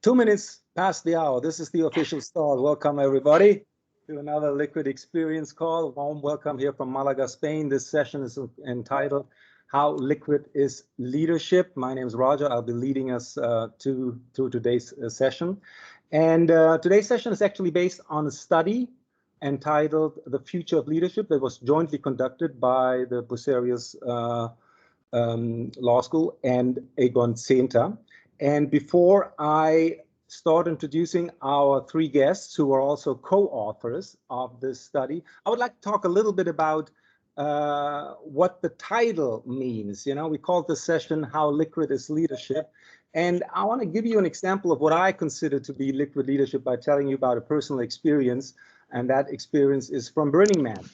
2 minutes past the hour. This is the official start. Welcome, everybody, to another Liquid Experience call. Warm welcome here from Malaga, Spain. This session is entitled How Liquid is Leadership. My name is Roger. I'll be leading us through today's session. And today's session is actually based on a study entitled The Future of Leadership that was jointly conducted by the Bucerius Law School and Egon Zehnder. And before I start introducing our three guests who are also co-authors of this study, I would like to talk a little bit about what the title means. You know, we called this session How Liquid is Leadership. And I want to give you an example of what I consider to be liquid leadership by telling you about a personal experience. And that experience is from Burning Man.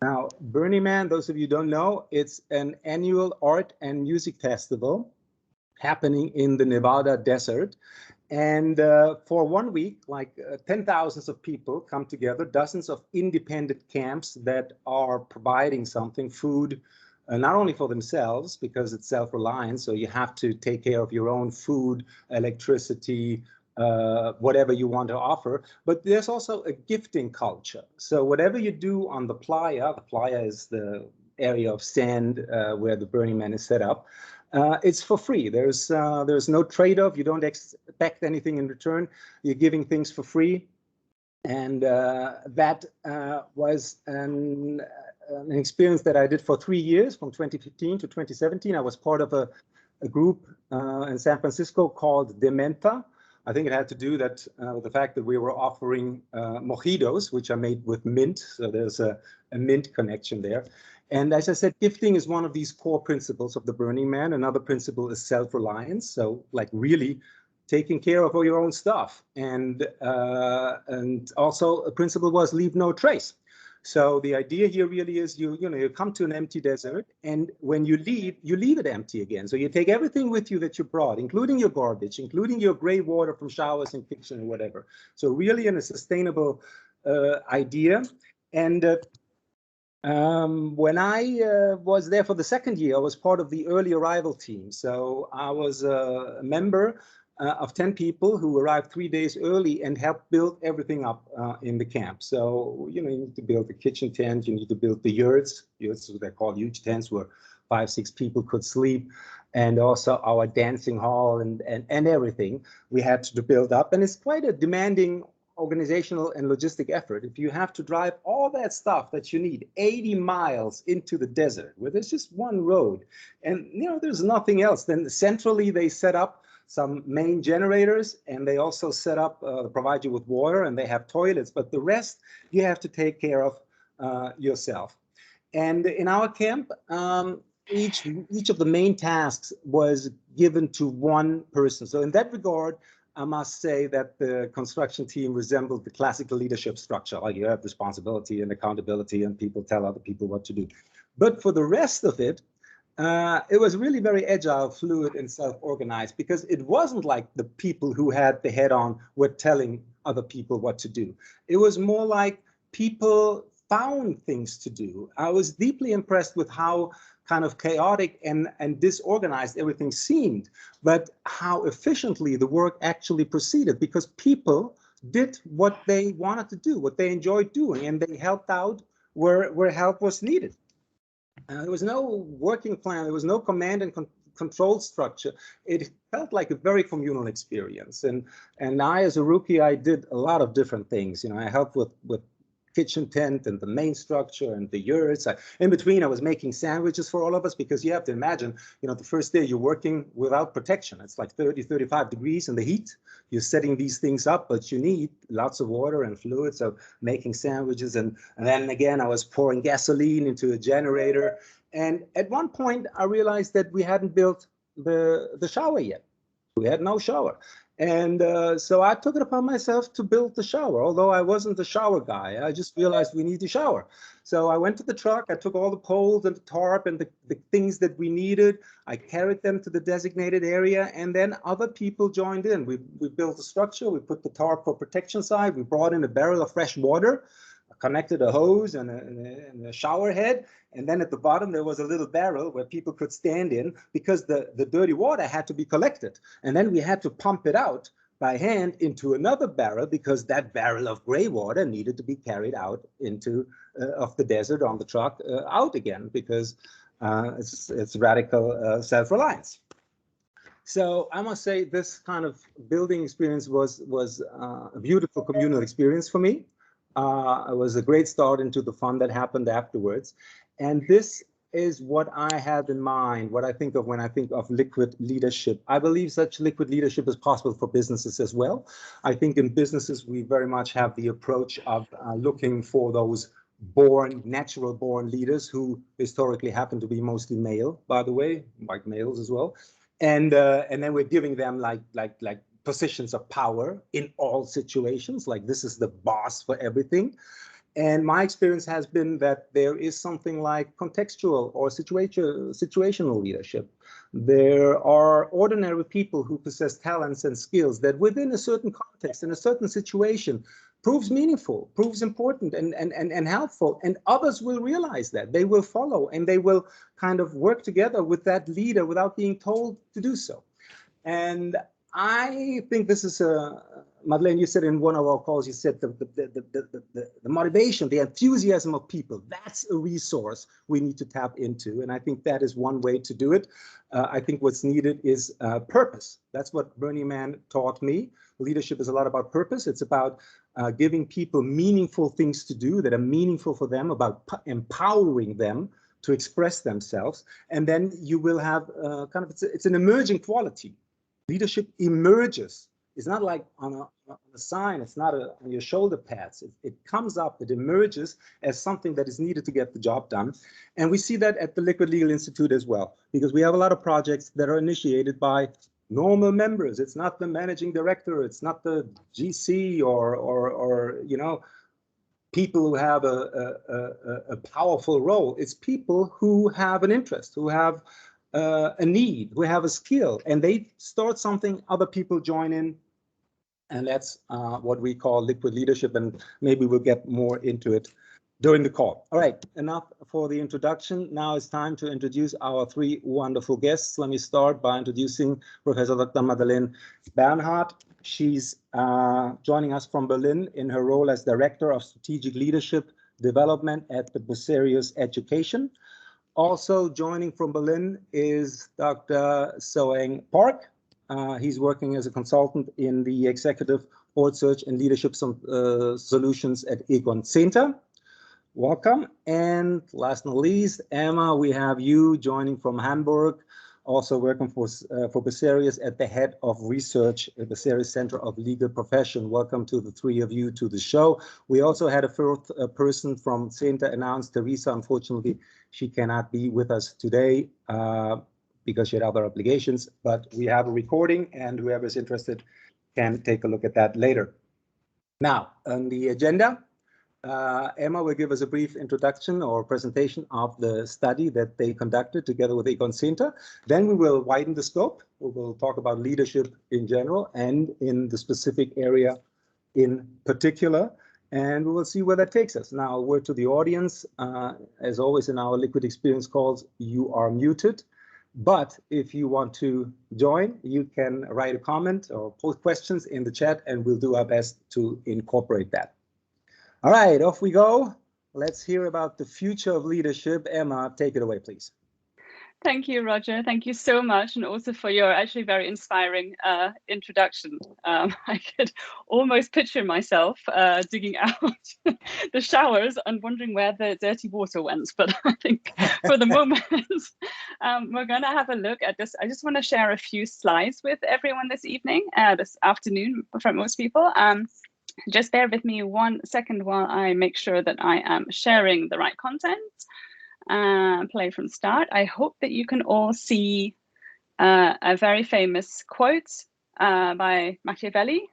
Now, Burning Man, those of you who don't know, it's an annual art and music festival happening in the Nevada desert. And for 1 week, like 10,000 of people come together, dozens of independent camps that are providing something, food, not only for themselves, because it's self-reliant, so you have to take care of your own food, electricity, whatever you want to offer, but there's also a gifting culture. So whatever you do on the playa is the area of sand where the Burning Man is set up, it's for free. There's no trade-off. You don't expect anything in return. You're giving things for free. And that was an experience that I did for 3 years, from 2015 to 2017. I was part of a group in San Francisco called Dementa. I think it had to do with the fact that we were offering mojitos, which are made with mint. So there's a mint connection there. And as I said, gifting is one of these core principles of the Burning Man. Another principle is self-reliance. So like really taking care of all your own stuff. And also a principle was leave no trace. So the idea here really is you come to an empty desert, and when you leave it empty again. So you take everything with you that you brought, including your garbage, including your gray water from showers and kitchen or whatever. So really in a sustainable idea. And when I was there for the second year, I was part of the early arrival team. So I was a member of 10 people who arrived 3 days early and helped build everything up in the camp. So, you need to build the kitchen tent, you need to build the yurts, they're called huge tents where 5-6 people could sleep, and also our dancing hall and everything we had to build up. And it's quite a demanding organizational and logistic effort. If you have to drive all that stuff that you need 80 miles into the desert where there's just one road and there's nothing else, then centrally they set up some main generators, and they also set up, provide you with water, and they have toilets, but the rest you have to take care of yourself. And in our camp, each of the main tasks was given to one person. So in that regard, I must say that the construction team resembled the classical leadership structure. Like you have responsibility and accountability, and people tell other people what to do. But for the rest of it, it was really very agile, fluid, and self-organized, because it wasn't like the people who had the head on were telling other people what to do. It was more like people found things to do. I was deeply impressed with how kind of chaotic and disorganized everything seemed, but how efficiently the work actually proceeded, because people did what they wanted to do, what they enjoyed doing, and they helped out where help was needed. There was no working plan. There was no command and control structure. It felt like a very communal experience. And I, as a rookie, I did a lot of different things. I helped with kitchen tent and the main structure and the yurts. In between, I was making sandwiches for all of us, because you have to imagine, the first day you're working without protection. It's like 30, 35 degrees in the heat. You're setting these things up, but you need lots of water and fluid. So making sandwiches. And then again, I was pouring gasoline into a generator. And at one point, I realized that we hadn't built the shower yet. We had no shower. And so I took it upon myself to build the shower, although I wasn't the shower guy. I just realized we need to shower. So I went to the truck, I took all the poles and the tarp and the things that we needed. I carried them to the designated area, and then other people joined in. We built the structure, we put the tarp for protection side, we brought in a barrel of fresh water, connected a hose and a shower head. And then at the bottom, there was a little barrel where people could stand in, because the dirty water had to be collected. And then we had to pump it out by hand into another barrel, because that barrel of gray water needed to be carried out into of the desert on the truck out again, because it's radical self-reliance. So I must say this kind of building experience was a beautiful communal experience for me. It was a great start into the fun that happened afterwards. And this is what I have in mind, what I think of when I think of liquid leadership. I believe such liquid leadership is possible for businesses as well. I think in businesses, we very much have the approach of looking for those natural born leaders who historically happen to be mostly male, by the way, white males as well. And then we're giving them like positions of power in all situations, like this is the boss for everything. And my experience has been that there is something like contextual or situational leadership. There are ordinary people who possess talents and skills that within a certain context, in a certain situation, proves meaningful, proves important and helpful. And others will realize that. They will follow and they will kind of work together with that leader without being told to do so. And I think this is Madeleine, you said in one of our calls, you said the motivation, the enthusiasm of people, that's a resource we need to tap into. And I think that is one way to do it. I think what's needed is purpose. That's what Burning Man taught me. Leadership is a lot about purpose. It's about giving people meaningful things to do that are meaningful for them, about empowering them to express themselves. And then you will have it's an emerging quality. Leadership emerges. It's not like on a sign. It's not on your shoulder pads. It comes up. It emerges as something that is needed to get the job done. And we see that at the Liquid Legal Institute as well, because we have a lot of projects that are initiated by normal members. It's not the managing director. It's not the GC or you know, people who have a powerful role. It's people who have an interest, who have a need, who have a skill, and they start something, other people join in, and that's what we call liquid leadership, and maybe we'll get more into it during the call. All right, enough for the introduction. Now it's time to introduce our three wonderful guests. Let me start by introducing Professor Dr. Madeleine Bernhardt. She's joining us from Berlin in her role as Director of Strategic Leadership Development at the Bucerius Education. Also joining from Berlin is Dr. Soeng Park. He's working as a consultant in the Executive Board Search and Leadership Solutions at Egon Zehnder. Welcome. And last but not least, Emma, we have you joining from Hamburg, also working for Bucerius at the head of research at the Bucerius Center of Legal Profession. Welcome to the three of you to the show. We also had a fourth person from Zehnder announced, Teresa. Unfortunately, she cannot be with us today because she had other obligations, but we have a recording and whoever is interested can take a look at that later. Now, on the agenda, Emma will give us a brief introduction or presentation of the study that they conducted together with Egon Zehnder. Then we will widen the scope. We will talk about leadership in general and in the specific area in particular, and we will see where that takes us. Now, a word to the audience. As always in our Liquid Experience calls, you are muted. But if you want to join, you can write a comment or post questions in the chat, and we'll do our best to incorporate that. All right, off we go. Let's hear about the future of leadership. Emma, take it away, please. Thank you, Roger. Thank you so much, and also for your actually very inspiring introduction. I could almost picture myself digging out the showers and wondering where the dirty water went. But I think for the moment, we're going to have a look at this. I just want to share a few slides with everyone this evening, this afternoon for most people. Just bear with me 1 second while I make sure that I am sharing the right content. Play from start. I hope that you can all see a very famous quote by Machiavelli.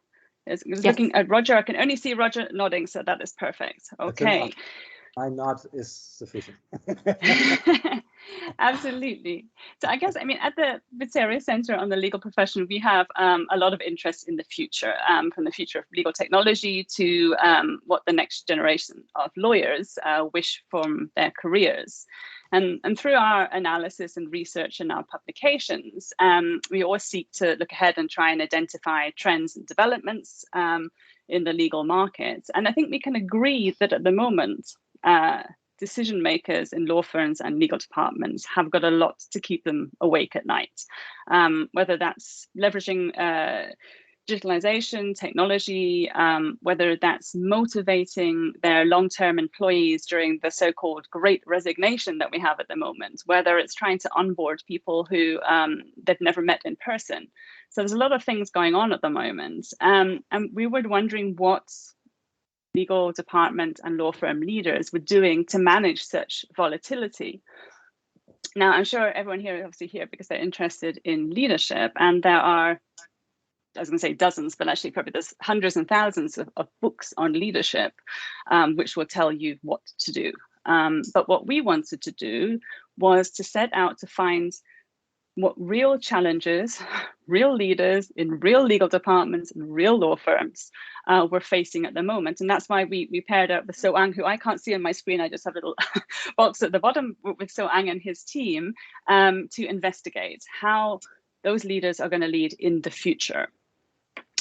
Yes. Looking at Roger, I can only see Roger nodding, so that is perfect. Okay. My nod is sufficient. Absolutely. So I guess, I mean, at the Bucerius Center on the Legal Profession, we have a lot of interest in the future, from the future of legal technology to what the next generation of lawyers wish from their careers. And through our analysis and research and our publications, we always seek to look ahead and try and identify trends and developments in the legal market. And I think we can agree that at the moment, decision makers in law firms and legal departments have got a lot to keep them awake at night, whether that's leveraging digitalization, technology, whether that's motivating their long-term employees during the so-called great resignation that we have at the moment, whether it's trying to onboard people who they've never met in person. So there's a lot of things going on at the moment. And we were wondering what legal department and law firm leaders were doing to manage such volatility. Now, I'm sure everyone here is obviously here because they're interested in leadership, and there are, I was going to say dozens, but actually probably there's hundreds and thousands of books on leadership, which will tell you what to do. But what we wanted to do was to set out to find what real challenges, real leaders in real legal departments and real law firms were facing at the moment. And that's why we paired up with So-Ang, who I can't see on my screen. I just have a little box at the bottom with So-Ang and his team to investigate how those leaders are going to lead in the future.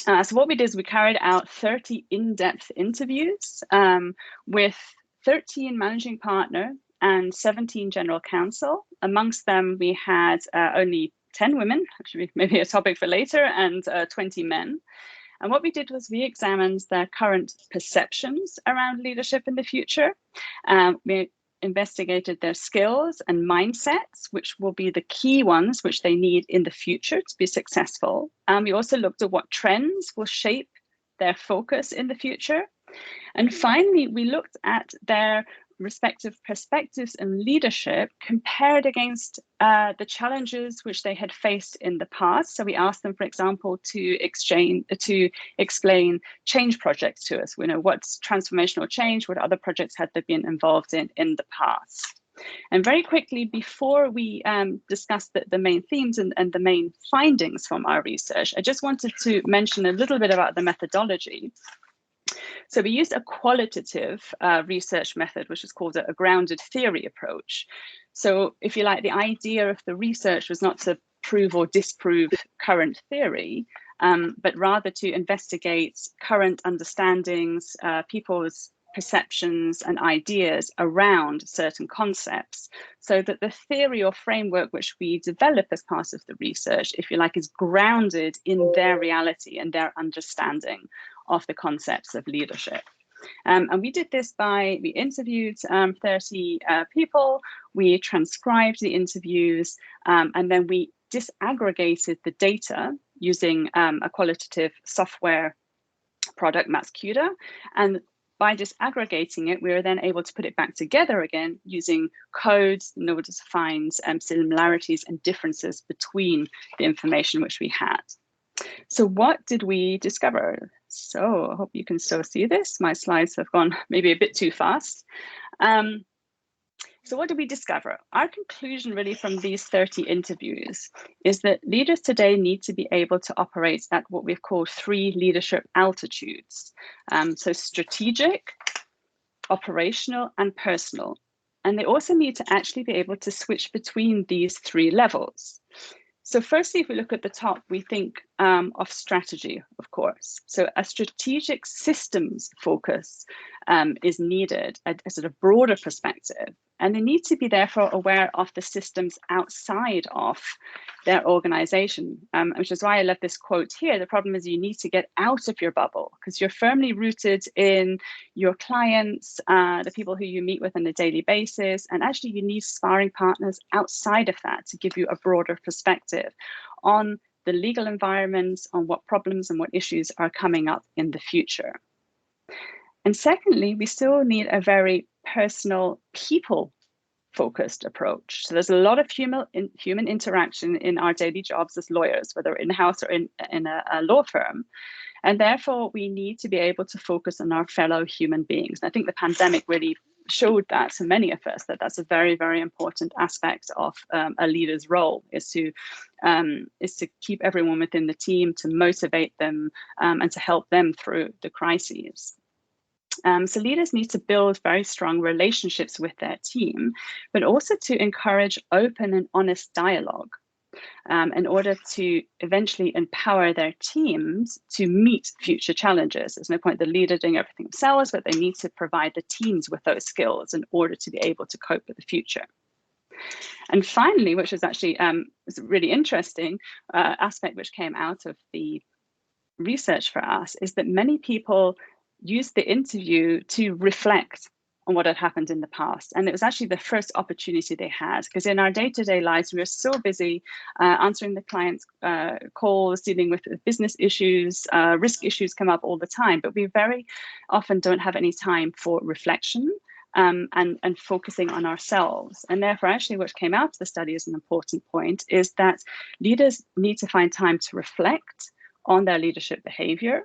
So what we did is we carried out 30 in-depth interviews with 13 managing partner and 17 general counsel. Amongst them, we had only 10 women, actually maybe a topic for later, and 20 men. And what we did was we examined their current perceptions around leadership in the future. We investigated their skills and mindsets, which will be the key ones which they need in the future to be successful. We also looked at what trends will shape their focus in the future. And finally, we looked at their respective perspectives and leadership compared against the challenges which they had faced in the past. So we asked them, for example, to explain change projects to us. We know what's transformational change, what other projects had they been involved in the past. And very quickly, before we discuss the main themes and the main findings from our research, I just wanted to mention a little bit about the methodology. So we used a qualitative research method, which is called a grounded theory approach. So if you like, the idea of the research was not to prove or disprove current theory, but rather to investigate current understandings, people's perceptions and ideas around certain concepts, so that the theory or framework which we develop as part of the research, if you like, is grounded in their reality and their understanding of the concepts of leadership. And we did this by, we interviewed 30 people, we transcribed the interviews, and then we disaggregated the data using a qualitative software product, Matscuda. And by disaggregating it, we were then able to put it back together again using codes in order to find similarities and differences between the information which we had. So what did we discover? So I hope you can still see this. My slides have gone maybe a bit too fast. So what did we discover? Our conclusion really from these 30 interviews is that leaders today need to be able to operate at what we've called 3 leadership altitudes. So strategic, operational, and personal. And they also need to actually be able to switch between these 3 levels. So firstly, if we look at the top, we think of strategy, of course. So a strategic systems focus is needed, a sort of broader perspective. And they need to be therefore aware of the systems outside of their organization, which is why I love this quote here. The problem is you need to get out of your bubble because you're firmly rooted in your clients, the people who you meet with on a daily basis. And actually you need sparring partners outside of that to give you a broader perspective on the legal environment, on what problems and what issues are coming up in the future. And secondly, we still need a very personal, people-focused approach. So there's a lot of human interaction in our daily jobs as lawyers, whether in-house or in a law firm. And therefore, we need to be able to focus on our fellow human beings. And I think the pandemic really showed that to many of us, that that's a very, very important aspect of a leader's role, is to keep everyone within the team, to motivate them, and to help them through the crises. So leaders need to build very strong relationships with their team, but also to encourage open and honest dialogue in order to eventually empower their teams to meet future challenges. There's no point the leader doing everything themselves, but they need to provide the teams with those skills in order to be able to cope with the future. And finally, which is actually is a really interesting aspect which came out of the research for us, is that many people use the interview to reflect on what had happened in the past. And it was actually the first opportunity they had, because in our day-to-day lives, we are so busy answering the client's calls, dealing with business issues, risk issues come up all the time, but we very often don't have any time for reflection and focusing on ourselves. And therefore, actually, what came out of the study is an important point, is that leaders need to find time to reflect on their leadership behavior,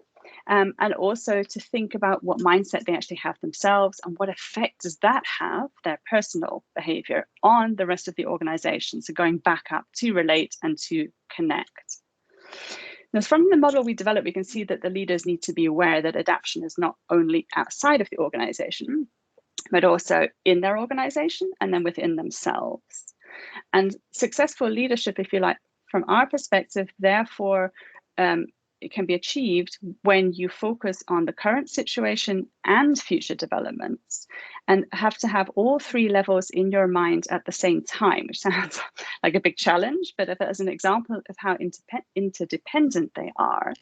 and also to think about what mindset they actually have themselves and what effect does that have, their personal behavior, on the rest of the organization. So going back up to relate and to connect. Now, from the model we developed, we can see that the leaders need to be aware that adaptation is not only outside of the organization, but also in their organization and then within themselves. And successful leadership, if you like, from our perspective, therefore, it can be achieved when you focus on the current situation and future developments, and have to have all three levels in your mind at the same time, which sounds like a big challenge, but as an example of how interdependent they are,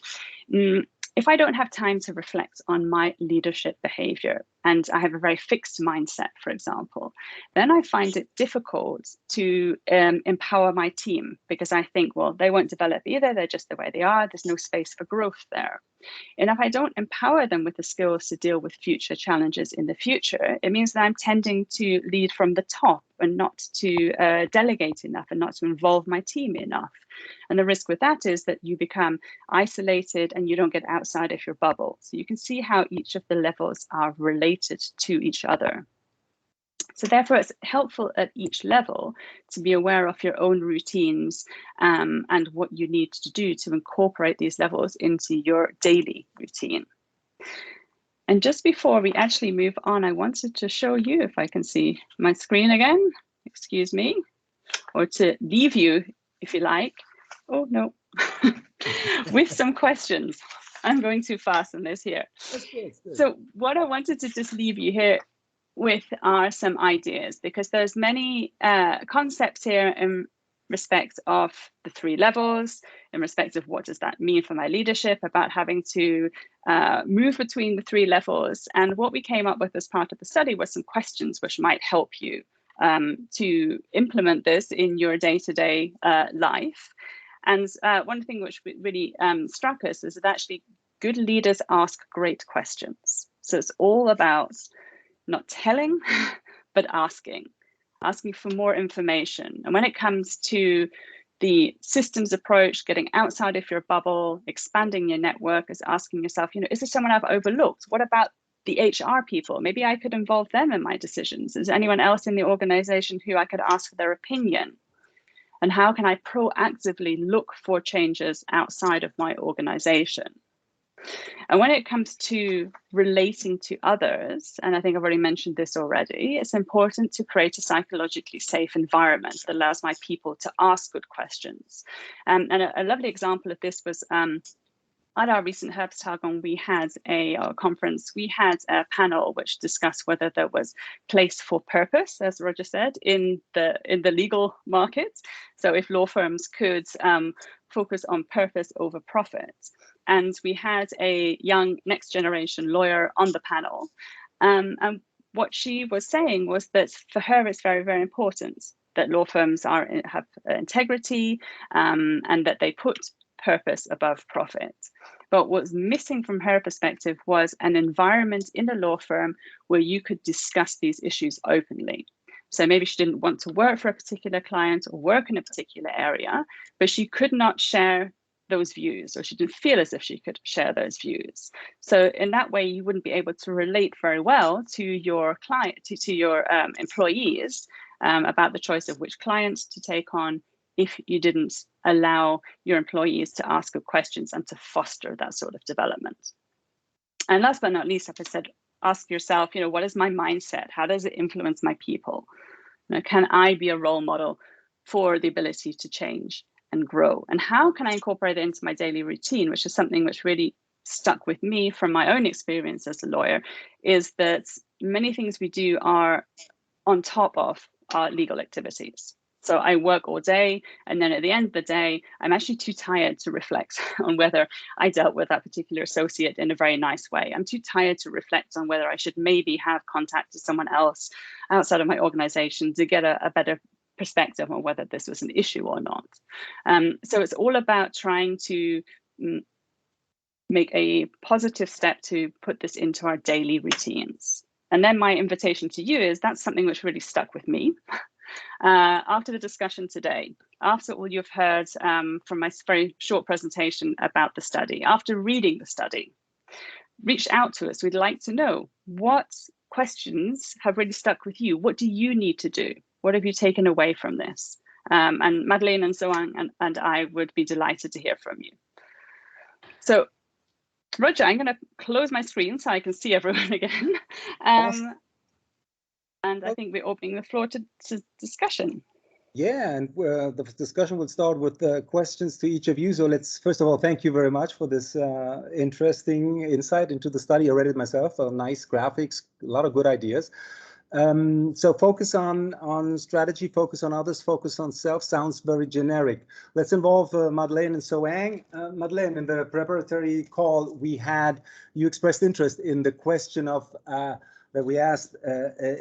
if I don't have time to reflect on my leadership behavior and I have a very fixed mindset, for example, then I find it difficult to empower my team, because I think, well, they won't develop either. They're just the way they are. There's no space for growth there. And if I don't empower them with the skills to deal with future challenges in the future, it means that I'm tending to lead from the top and not to delegate enough and not to involve my team enough. And the risk with that is that you become isolated and you don't get outside of your bubble. So you can see how each of the levels are related to each other. So therefore, it's helpful at each level to be aware of your own routines and what you need to do to incorporate these levels into your daily routine. And just before we actually move on, I wanted to show you, if I can see my screen again, excuse me, or to leave you, if you like. Oh, no, with some questions. I'm going too fast on this here. That's good. So what I wanted to just leave you here with are some ideas, because there's many concepts here in respect of the three levels, in respect of what does that mean for my leadership, about having to move between the three levels. And what we came up with as part of the study was some questions which might help you to implement this in your day-to-day life. And one thing which really struck us is that actually good leaders ask great questions. So it's all about not telling, but asking for more information. And when it comes to the systems approach, getting outside of your bubble, expanding your network, is asking yourself, is there someone I've overlooked? What about the HR people? Maybe I could involve them in my decisions. Is there anyone else in the organization who I could ask for their opinion? And how can I proactively look for changes outside of my organization? And when it comes to relating to others, and I think I've already mentioned this already, it's important to create a psychologically safe environment that allows my people to ask good questions. And a lovely example of this was at our recent Herbsttagung, we had a conference, we had a panel which discussed whether there was place for purpose, as Roger said, in the legal market. So if law firms could focus on purpose over profit. And we had a young next generation lawyer on the panel. And what she was saying was that for her, it's very, very important that law firms have integrity and that they put purpose above profit. But what was missing from her perspective was an environment in a law firm where you could discuss these issues openly. So maybe she didn't want to work for a particular client or work in a particular area, but she could not share those views, or she didn't feel as if she could share those views. So in that way, you wouldn't be able to relate very well to your client, to your employees about the choice of which clients to take on, if you didn't allow your employees to ask good questions and to foster that sort of development. And last but not least, as I said, ask yourself, what is my mindset? How does it influence my people? Can I be a role model for the ability to change and grow? And how can I incorporate it into my daily routine, which is something which really stuck with me from my own experience as a lawyer, is that many things we do are on top of our legal activities. So I work all day, and then at the end of the day, I'm actually too tired to reflect on whether I dealt with that particular associate in a very nice way. I'm too tired to reflect on whether I should maybe have contact to someone else outside of my organization to get a better perspective on whether this was an issue or not. So it's all about trying to make a positive step to put this into our daily routines. And then my invitation to you is that's something which really stuck with me. After the discussion today, after all you've heard from my very short presentation about the study, after reading the study, reach out to us. We'd like to know what questions have really stuck with you. What do you need to do? What have you taken away from this? And Madeleine and Zehnder and I would be delighted to hear from you. So, Roger, I'm going to close my screen so I can see everyone again. And I think we're opening the floor to discussion. Yeah, and the discussion will start with questions to each of you. So let's, first of all, thank you very much for this interesting insight into the study. I read it myself, nice graphics, a lot of good ideas. So focus on strategy, focus on others, focus on self sounds very generic. Let's involve Madeleine and Zehnder. Madeleine, in the preparatory call we had, you expressed interest in the question of that we asked,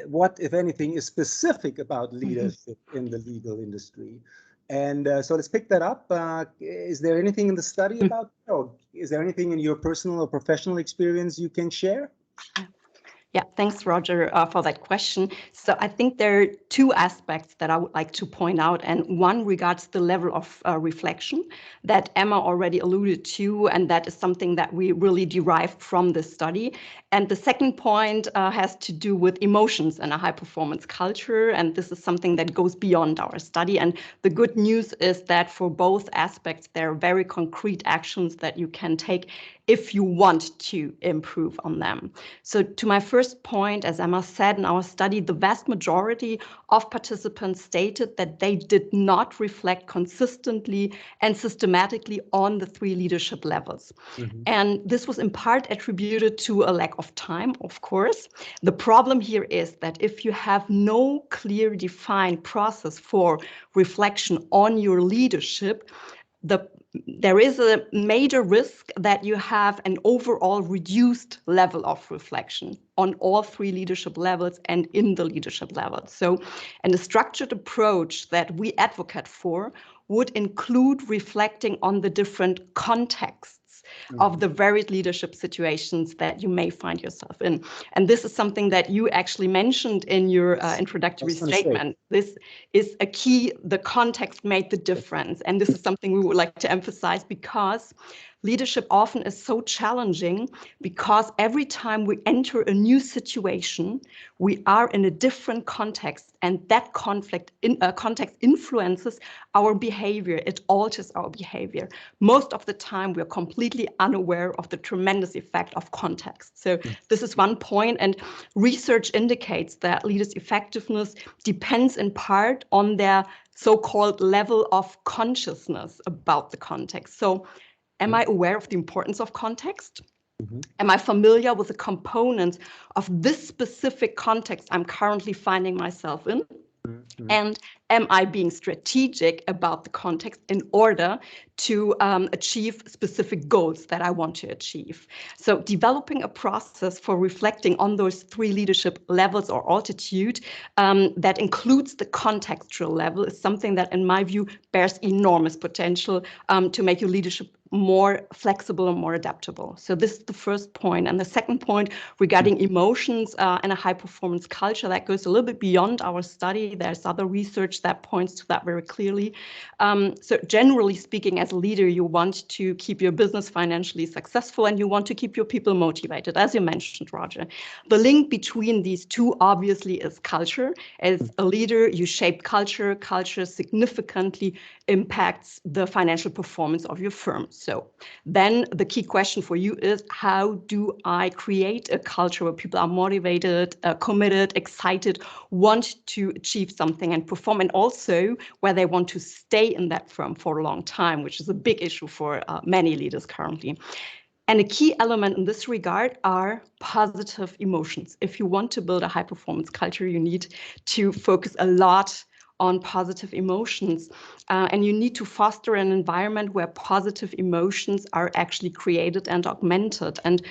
what, if anything, is specific about leadership in the legal industry? And so let's pick that up. Is there anything in the study about, or is there anything in your personal or professional experience you can share? Yeah, thanks, Roger, for that question. So I think there are two aspects that I would like to point out, and one regards the level of reflection that Emma already alluded to, and that is something that we really derived from this study. And the second point has to do with emotions and a high-performance culture, and this is something that goes beyond our study. And the good news is that for both aspects, there are very concrete actions that you can take if you want to improve on them. So to my first point, as Emma said, in our study, the vast majority of participants stated that they did not reflect consistently and systematically on the 3 leadership levels. And this was in part attributed to a lack of time, of course. The problem here is that if you have no clear defined process for reflection on your leadership, there is a major risk that you have an overall reduced level of reflection on all 3 leadership levels and in the leadership levels. So, and a structured approach that we advocate for would include reflecting on the different contexts of the varied leadership situations that you may find yourself in. And this is something that you actually mentioned in your introductory statement. This is a key, the context made the difference. And this is something we would like to emphasize, because leadership often is so challenging, because every time we enter a new situation, we are in a different context, and that context influences our behavior. It alters our behavior. Most of the time, we're completely unaware of the tremendous effect of context. So this is one point, and research indicates that leaders' effectiveness depends in part on their so-called level of consciousness about the context. So, am I aware of the importance of context? Am I familiar with the components of this specific context I'm currently finding myself in? And am I being strategic about the context in order to achieve specific goals that I want to achieve? So developing a process for reflecting on those 3 leadership levels or altitude that includes the contextual level is something that, in my view, bears enormous potential to make your leadership more flexible and more adaptable. So this is the first point. And the second point regarding emotions and a high-performance culture, that goes a little bit beyond our study. There's other research that points to that very clearly. So generally speaking, as a leader, you want to keep your business financially successful, and you want to keep your people motivated, as you mentioned, Roger. The link between these two obviously is culture. As a leader, you shape culture. Culture significantly impacts the financial performance of your firm. So then the key question for you is, how do I create a culture where people are motivated, committed, excited, want to achieve something and perform, and also where they want to stay in that firm for a long time, which is a big issue for many leaders currently. And a key element in this regard are positive emotions. If you want to build a high-performance culture, you need to focus a lot on positive emotions. And you need to foster an environment where positive emotions are actually created and augmented. And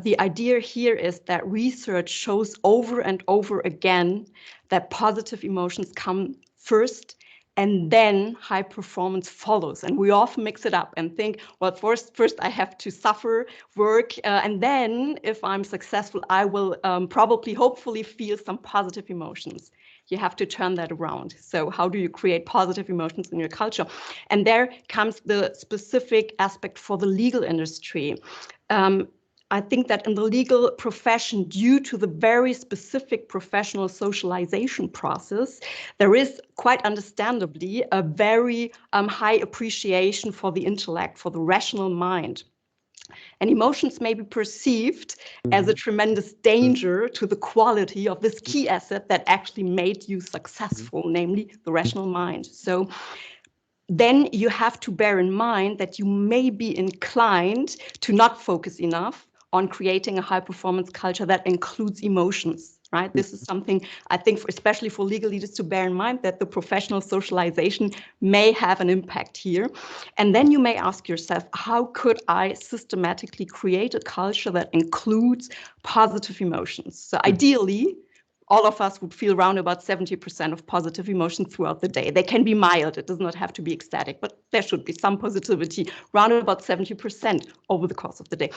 the idea here is that research shows over and over again that positive emotions come first, and then high performance follows. And we often mix it up and think, well, first I have to suffer, work, and then if I'm successful, I will probably, hopefully feel some positive emotions. You have to turn that around. So how do you create positive emotions in your culture? And there comes the specific aspect for the legal industry. I think that in the legal profession, due to the very specific professional socialization process, there is quite understandably a very high appreciation for the intellect, for the rational mind. And emotions may be perceived as a tremendous danger to the quality of this key asset that actually made you successful, namely the rational mind. So then you have to bear in mind that you may be inclined to not focus enough on creating a high-performance culture that includes emotions, right? This is something I think, especially for legal leaders, to bear in mind, that the professional socialization may have an impact here. And then you may ask yourself, how could I systematically create a culture that includes positive emotions? So ideally, all of us would feel around about 70% of positive emotions throughout the day. They can be mild, it does not have to be ecstatic, but there should be some positivity, around about 70% over the course of the day.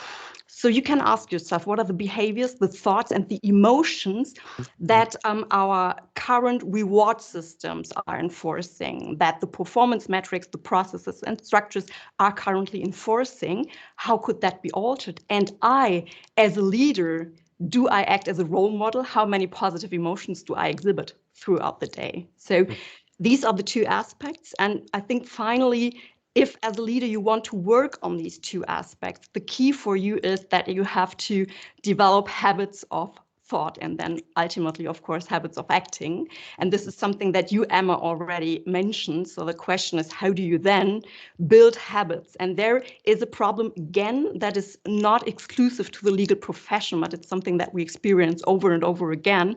So you can ask yourself, what are the behaviors, the thoughts, and the emotions that our current reward systems are enforcing, that the performance metrics, the processes and structures are currently enforcing? How could that be altered? And I, as a leader, do I act as a role model? How many positive emotions do I exhibit throughout the day? So these are the two aspects. And I think finally, if as a leader you want to work on these two aspects, the key for you is that you have to develop habits of thought and then ultimately, of course, habits of acting. And this is something that you, Emma, already mentioned. So the question is, how do you then build habits? And there is a problem, again, that is not exclusive to the legal profession, but it's something that we experience over and over again.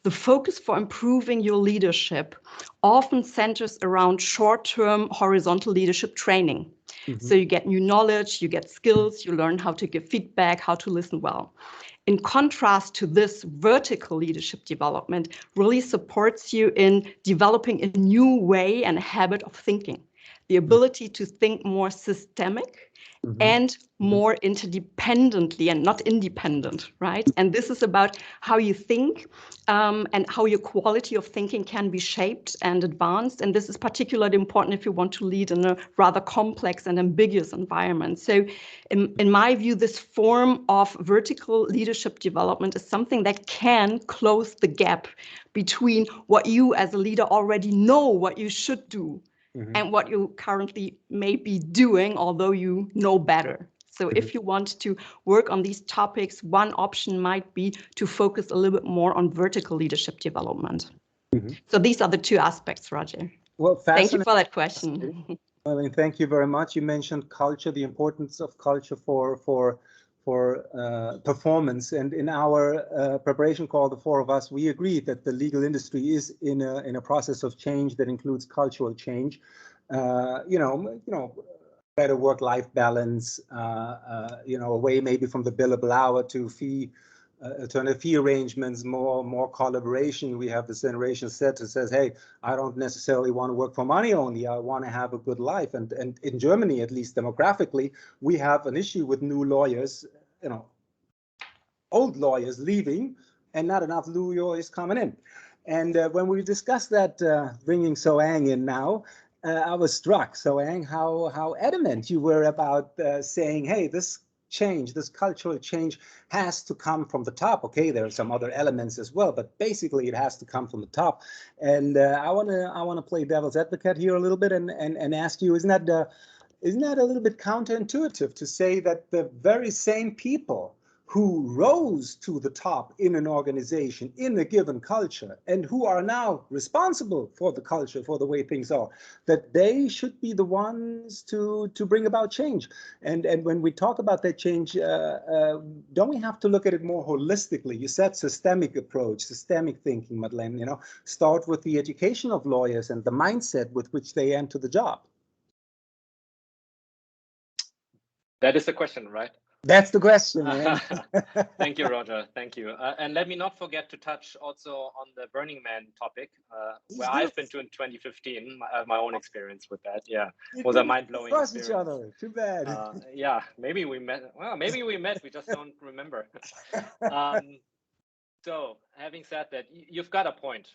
The focus for improving your leadership often centers around short-term horizontal leadership training. So you get new knowledge, you get skills, you learn how to give feedback, how to listen well. In contrast to this, vertical leadership development really supports you in developing a new way and a habit of thinking, the ability to think more systemic and more interdependently and not independent, right? And this is about how you think and how your quality of thinking can be shaped and advanced. And this is particularly important if you want to lead in a rather complex and ambiguous environment. So in my view, this form of vertical leadership development is something that can close the gap between what you as a leader already know what you should do and what you currently may be doing, although you know better. So if you want to work on these topics, one option might be to focus a little bit more on vertical leadership development. So these are the two aspects, Roger. Well, thank you for that question. I mean, thank you very much. You mentioned culture, the importance of culture for performance. And in our preparation call, the four of us, we agreed that the legal industry is in a process of change that includes cultural change. Better work-life balance, away maybe from the billable hour to alternative fee arrangements, more collaboration. We have this generation set that says, hey, I don't necessarily want to work for money only. I want to have a good life. And in Germany, at least demographically, we have an issue with new lawyers, old lawyers leaving and not enough new lawyers coming in. And when we discussed that, bringing So-Ang in now, I was struck, So-Ang, how adamant you were about saying, hey, this change, this cultural change has to come from the top. Okay, there are some other elements as well, but basically it has to come from the top. And I want to play devil's advocate here a little bit and ask you, isn't that isn't that a little bit counterintuitive to say that the very same people who rose to the top in an organization, in a given culture, and who are now responsible for the culture, for the way things are, that they should be the ones to bring about change? And when we talk about that change, don't we have to look at it more holistically? You said systemic approach, systemic thinking, Madeleine, you know, start with the education of lawyers and the mindset with which they enter the job. That is the question, right? That's the question. Yeah. Thank you, Roger. Thank you. And let me not forget to touch also on the Burning Man topic, where I've been to in 2015, my own experience with that. Yeah, it was a mind-blowing experience. Each other. Too bad. Yeah, maybe we met. Well, maybe we met. We just don't remember. So having said that, you've got a point.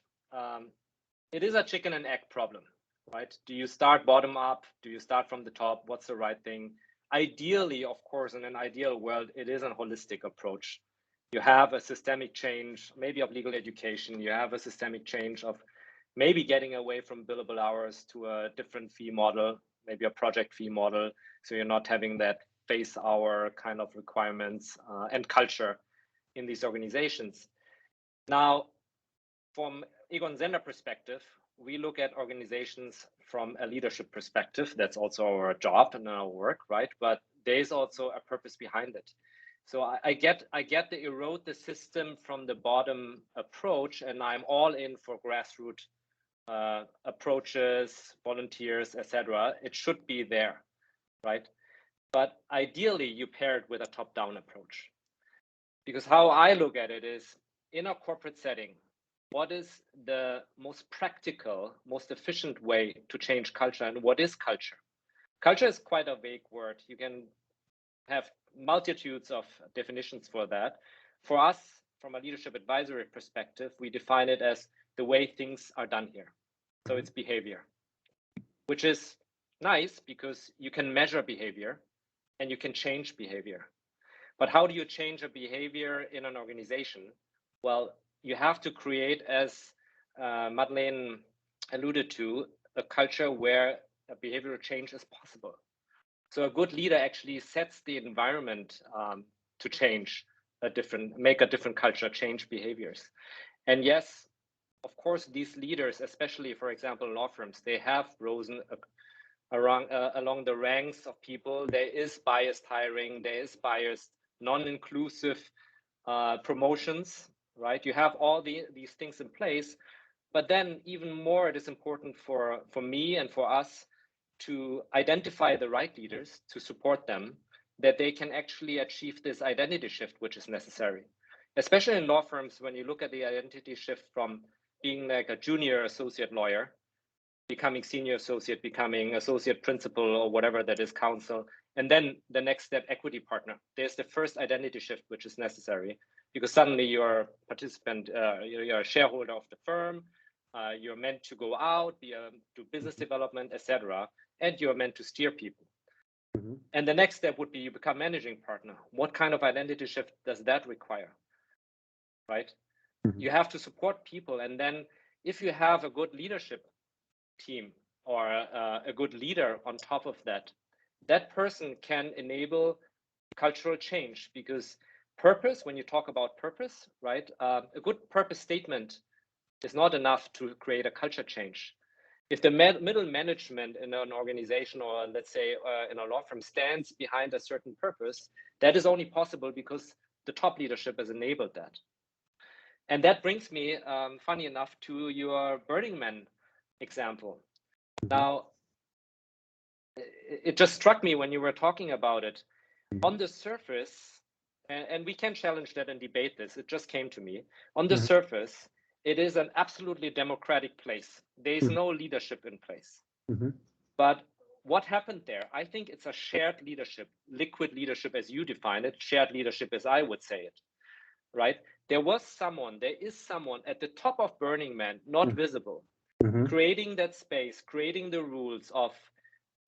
It is a chicken and egg problem, right? Do you start bottom up? Do you start from the top? What's the right thing? Ideally, of course, in an ideal world, it is a holistic approach. You have a systemic change, maybe of legal education. You have a systemic change of maybe getting away from billable hours to a different fee model, maybe a project fee model. So you're not having that face hour kind of requirements and culture in these organizations. Now, from Egon Zehnder perspective, we look at organizations from a leadership perspective. That's also our job and our work, right? But there's also a purpose behind it. So I get the erode the system from the bottom approach, and I'm all in for grassroots approaches, volunteers, etc. It should be there, right? But ideally, you pair it with a top-down approach. Because how I look at it is, in a corporate setting, what is the most practical, most efficient way to change culture, and what is culture? Culture is quite a vague word. You can have multitudes of definitions for that. For us, from a leadership advisory perspective, we define it as the way things are done here. So it's behavior, which is nice because you can measure behavior and you can change behavior. But how do you change a behavior in an organization? Well, you have to create, as Madeleine alluded to, a culture where a behavioral change is possible. So a good leader actually sets the environment to change make a different culture, change behaviors. And yes, of course, these leaders, especially, for example, law firms, they have risen along the ranks of people. There is biased hiring, there is biased, non-inclusive promotions, right? You have all these things in place, but then even more, it is important for me and for us to identify the right leaders, to support them, that they can actually achieve this identity shift, which is necessary. Especially in law firms, when you look at the identity shift from being like a junior associate lawyer, becoming senior associate, becoming associate principal or whatever that is, counsel, and then the next step, equity partner. There's the first identity shift, which is necessary, because suddenly you're a participant, you're a shareholder of the firm, you're meant to go out, do business development, etc., and you're meant to steer people. Mm-hmm. And the next step would be you become managing partner. What kind of identity shift does that require, right? Mm-hmm. You have to support people, and then if you have a good leadership team or a good leader on top of that, that person can enable cultural change, because purpose, when you talk about purpose, right, a good purpose statement is not enough to create a culture change. If the middle management in an organization, or let's say in a law firm, stands behind a certain purpose, that is only possible because the top leadership has enabled that. And that brings me, funny enough, to your Burning Man example. Now, it just struck me when you were talking about it. On the surface, and we can challenge that and debate this, it just came to me. On the surface, it is an absolutely democratic place. There is no leadership in place. But what happened there? I think it's a shared leadership, liquid leadership as you define it, shared leadership as I would say it, right? There is someone at the top of Burning Man, not visible, creating that space, creating the rules of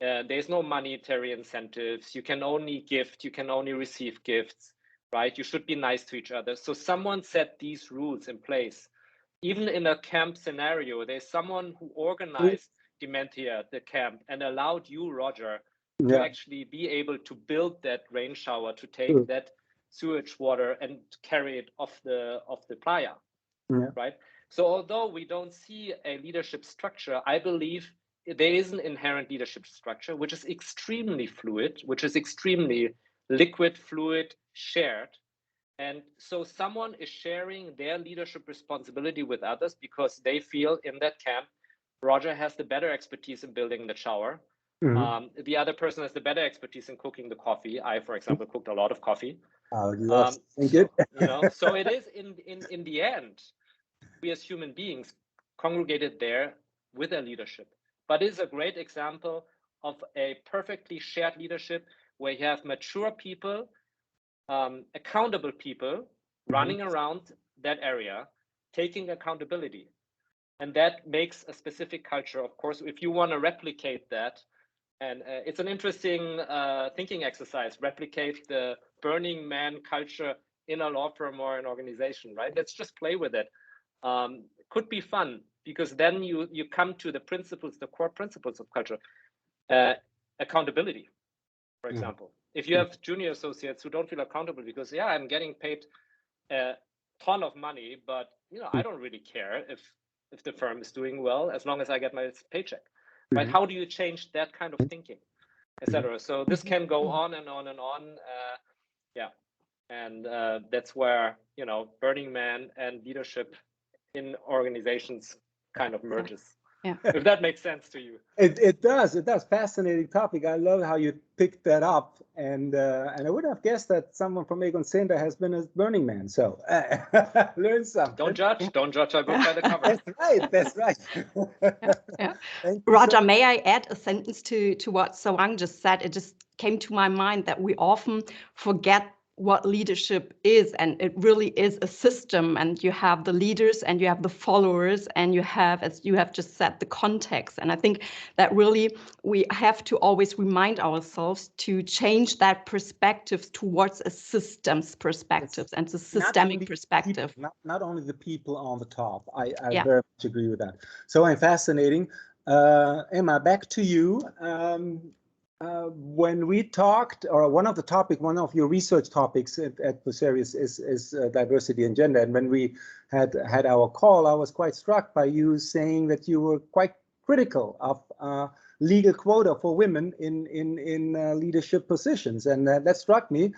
there's no monetary incentives. You can only gift, you can only receive gifts, right? You should be nice to each other. So someone set these rules in place. Even in a camp scenario, there's someone who organized Dementia, the camp, and allowed you, Roger, to actually be able to build that rain shower, to take that sewage water and carry it off the playa, right? So although we don't see a leadership structure, I believe there is an inherent leadership structure, which is extremely fluid, which is extremely liquid, fluid, shared. And so someone is sharing their leadership responsibility with others because they feel in that camp, Roger has the better expertise in building the shower. The other person has the better expertise in cooking the coffee. I, for example, cooked a lot of coffee. So it is in the end, we as human beings congregated there with a leadership. But it is a great example of a perfectly shared leadership where you have mature people, accountable people running around that area, taking accountability. And that makes a specific culture. Of course, if you want to replicate that, and it's an interesting thinking exercise, replicate the Burning Man culture in a law firm or an organization, right? Let's just play with it. Could be fun, because then you come to the principles, the core principles of culture. Accountability, for example. If you have junior associates who don't feel accountable because, yeah, I'm getting paid a ton of money, but I don't really care if the firm is doing well as long as I get my paycheck. Right? How do you change that kind of thinking, etc.? So this can go on and on and on. And that's where Burning Man and leadership in organizations kind of merges. If that makes sense to you. It does. Fascinating topic. I love how you picked that up, and I would have guessed that someone from Egon Zehnder has been a Burning Man. So learn something. Don't judge a book by the cover. That's right. Roger, may I add a sentence to what Sarang just said? It just came to my mind that we often forget what leadership is, and it really is a system, and you have the leaders and you have the followers, and you have, as you have just said, the context. And I think that really we have to always remind ourselves to change that perspective towards a systems perspective and a systemic perspective. Not only the people on the top. I very much agree with that. So fascinating. Emma, back to you. When we talked, or one of your research topics at Bucerius is diversity and gender. And when we had our call, I was quite struck by you saying that you were quite critical of legal quota for women in leadership positions. And that struck me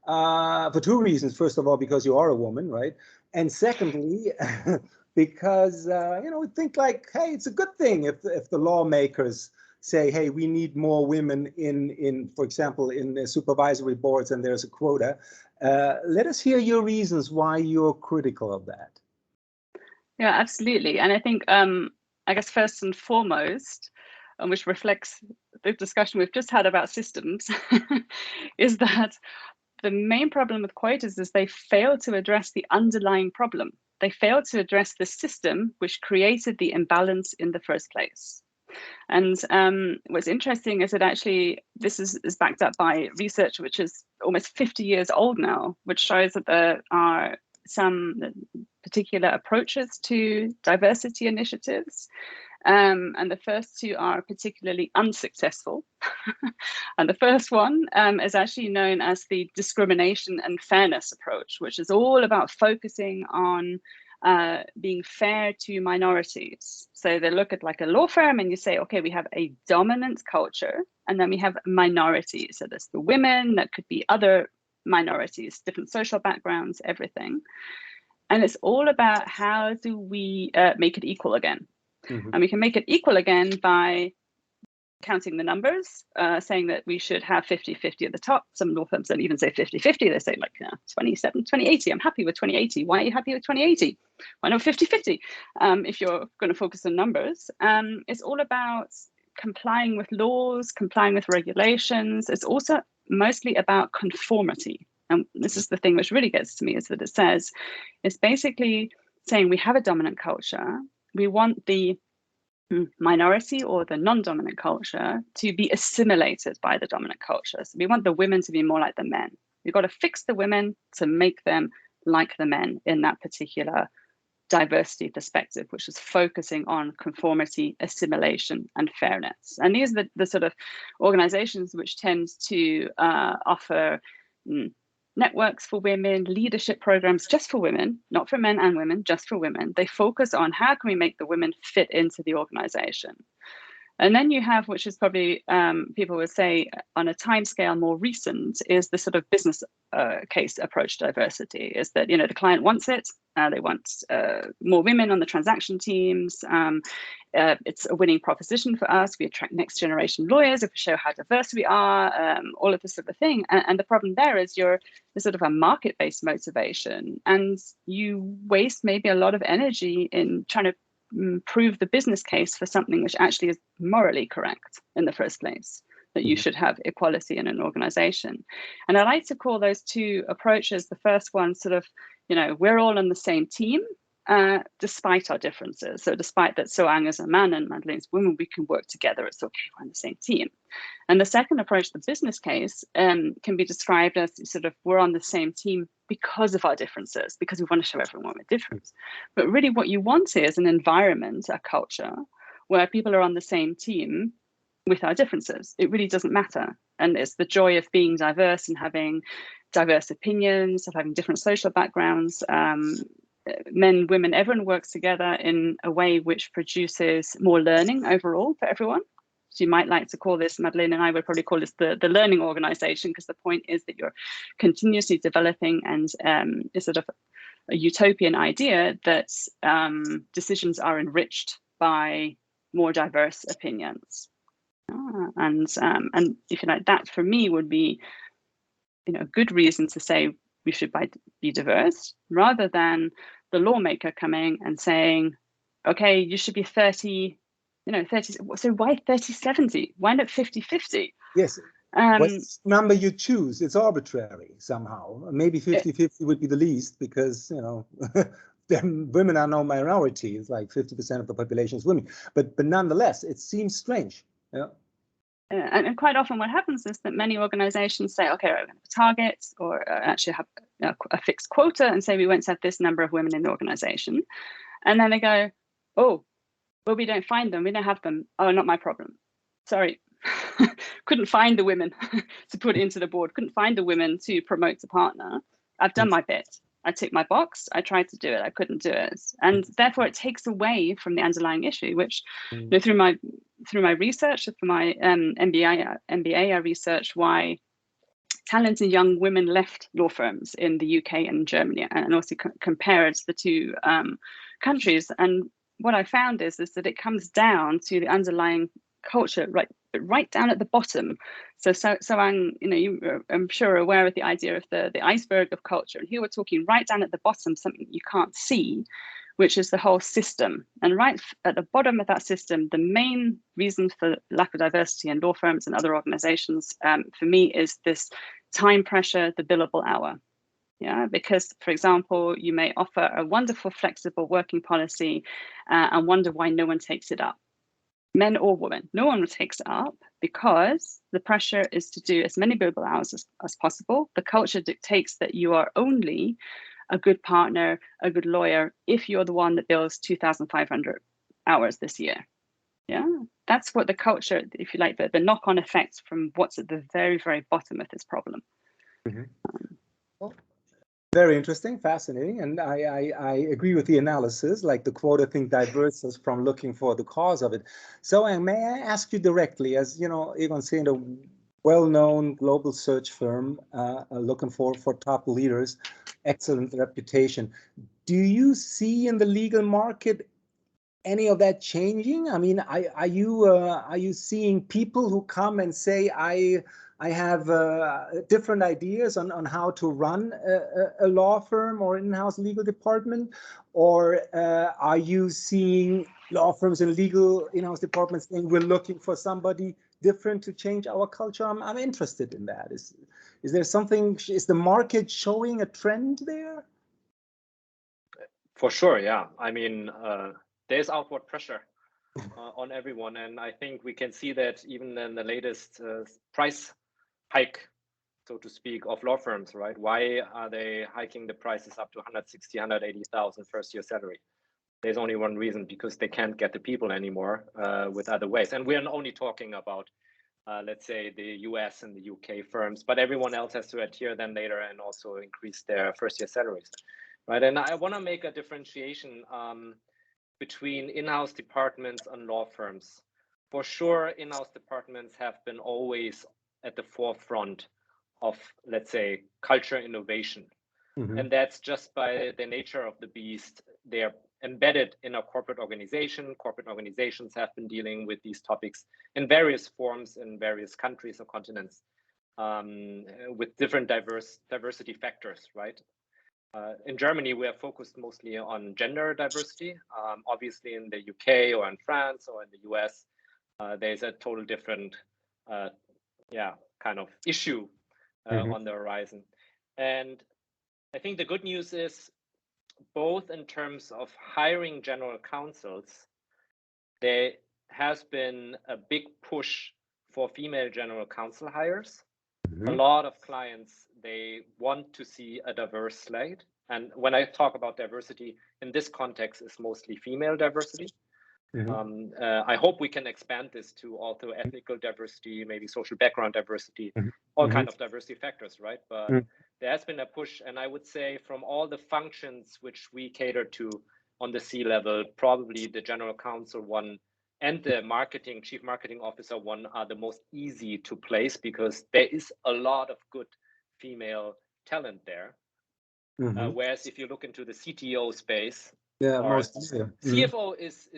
for two reasons. First of all, because you are a woman, right? And secondly, because we think like, hey, it's a good thing if the lawmakers say, hey, we need more women in for example, in the supervisory boards, and there's a quota. Let us hear your reasons why you're critical of that. Yeah, absolutely. And I think, I guess first and foremost, which reflects the discussion we've just had about systems, is that the main problem with quotas is they fail to address the underlying problem. They fail to address the system which created the imbalance in the first place. And what's interesting is that actually this is backed up by research which is almost 50 years old now, which shows that there are some particular approaches to diversity initiatives. And the first two are particularly unsuccessful. And the first one is actually known as the discrimination and fairness approach, which is all about focusing on being fair to minorities. So they look at like a law firm and you say, okay, we have a dominant culture, and then we have minorities. So there's the women, that could be other minorities, different social backgrounds, everything. And it's all about how do we make it equal again? And we can make it equal again by counting the numbers, saying that we should have 50-50 at the top. Some law firms don't even say 50-50. They say like 20-80. I'm happy with 20-80. Why are you happy with 20-80? Why not 50-50? If you're going to focus on numbers, it's all about complying with laws, complying with regulations. It's also mostly about conformity. And this is the thing which really gets to me, is that it says, it's basically saying we have a dominant culture. We want the minority or the non-dominant culture to be assimilated by the dominant culture. So we want the women to be more like the men. We've got to fix the women to make them like the men in that particular diversity perspective, which is focusing on conformity, assimilation, and fairness. And these are the sort of organizations which tend to offer networks for women, leadership programs just for women, not for men and women, just for women. They focus on how can we make the women fit into the organization. And then you have, which is probably people would say on a timescale more recent, is the sort of business case approach to diversity. Is that, you know, the client wants it, they want more women on the transaction teams. It's a winning proposition for us. We attract next generation lawyers if we show how diverse we are, all of this sort of thing. And the problem there is there's sort of a market-based motivation, and you waste maybe a lot of energy in trying to prove the business case for something which actually is morally correct in the first place, that you should have equality in an organization. And I like to call those two approaches, the first one sort of, you know, we're all on the same team, despite our differences. So despite that Soang is a man and Madeleine's a woman, we can work together. It's okay, we're on the same team. And the second approach, the business case, can be described as sort of we're on the same team because of our differences, because we want to show everyone we're different. But really what you want is an environment, a culture, where people are on the same team with our differences. It really doesn't matter. And it's the joy of being diverse and having diverse opinions, of having different social backgrounds, men, women, everyone works together in a way which produces more learning overall for everyone. So you might like to call this, Madeleine and I would probably call this the learning organization, because the point is that you're continuously developing, and it's sort of a utopian idea that decisions are enriched by more diverse opinions. And if you like, that for me would be, you know, a good reason to say we should be diverse, rather than the lawmaker coming and saying, okay, you should be 30, you know, 30. So why 30-70? Why not 50-50? Yes. What number you choose, it's arbitrary somehow. Maybe 50-50 would be the least, because, you know, women are no minority. It's like 50% of the population is women. But nonetheless, it seems strange. Yeah. And quite often what happens is that many organizations say, okay, we're going to have a target, or actually have a fixed quota, and say we want to have this number of women in the organization. And then they go, oh, well, we don't find them. We don't have them. Oh, not my problem. Sorry. Couldn't find the women to put into the board. Couldn't find the women to promote the partner. I've done my bit. I ticked my box. I tried to do it. I couldn't do it. And therefore it takes away from the underlying issue, which, you know, through my research, for my MBA, I researched why talented young women left law firms in the UK and Germany, and also compared the two countries. And what I found is that it comes down to the underlying culture, right down at the bottom. So you know, I'm sure aware of the idea of the iceberg of culture, and here we're talking right down at the bottom, something you can't see, which is the whole system. And right at the bottom of that system, the main reason for lack of diversity in law firms and other organizations, for me, is this time pressure, the billable hour. Yeah, because, for example, you may offer a wonderful, flexible working policy and wonder why no one takes it up. Men or women, no one takes it up, because the pressure is to do as many billable hours as possible. The culture dictates that you are only a good partner, a good lawyer, if you're the one that bills 2,500 hours this year. Yeah, that's what the culture, if you like, the knock-on effects from what's at the very, very bottom of this problem. Well, very interesting, fascinating, and I agree with the analysis. Like the quote, I think, diverges from looking for the cause of it. So, may I ask you directly, as you know, Egon Zehnder, well-known global search firm, looking for top leaders, excellent reputation. Do you see in the legal market any of that changing? I mean, are you seeing people who come and say, I have different ideas on how to run a law firm or in-house legal department? Or are you seeing law firms and legal in-house departments saying we're looking for somebody different to change our culture? I'm interested in that. Is there something, is the market showing a trend there? For sure, yeah. I mean, there's outward pressure on everyone. And I think we can see that even in the latest price hike, so to speak, of law firms, right? Why are they hiking the prices up to 160, 180,000 first year salary? there's only one reason, because they can't get the people anymore with other ways. And we're only talking about, let's say, the US and the UK firms, but everyone else has to adhere then later and also increase their first-year salaries, right? And I want to make a differentiation between in-house departments and law firms. For sure, in-house departments have been always at the forefront of, let's say, culture innovation. And that's just by the nature of the beast. They're embedded in a corporate organization. Corporate organizations have been dealing with these topics in various forms in various countries or continents with different diversity factors, right? In Germany, we are focused mostly on gender diversity. Obviously, in the UK or in France or in the US, there's a total different, kind of issue on the horizon. And I think the good news is, both in terms of hiring general counsels, there has been a big push for female general counsel hires. A lot of clients, they want to see a diverse slate. And when I talk about diversity in this context, it's mostly female diversity. I hope we can expand this to also ethnical diversity, maybe social background diversity, all kind of diversity factors, right? But there has been a push, and I would say from all the functions which we cater to on the C-level, probably the general counsel one and the chief marketing officer one are the most easy to place, because there is a lot of good female talent there. Whereas if you look into the CTO space, CFO is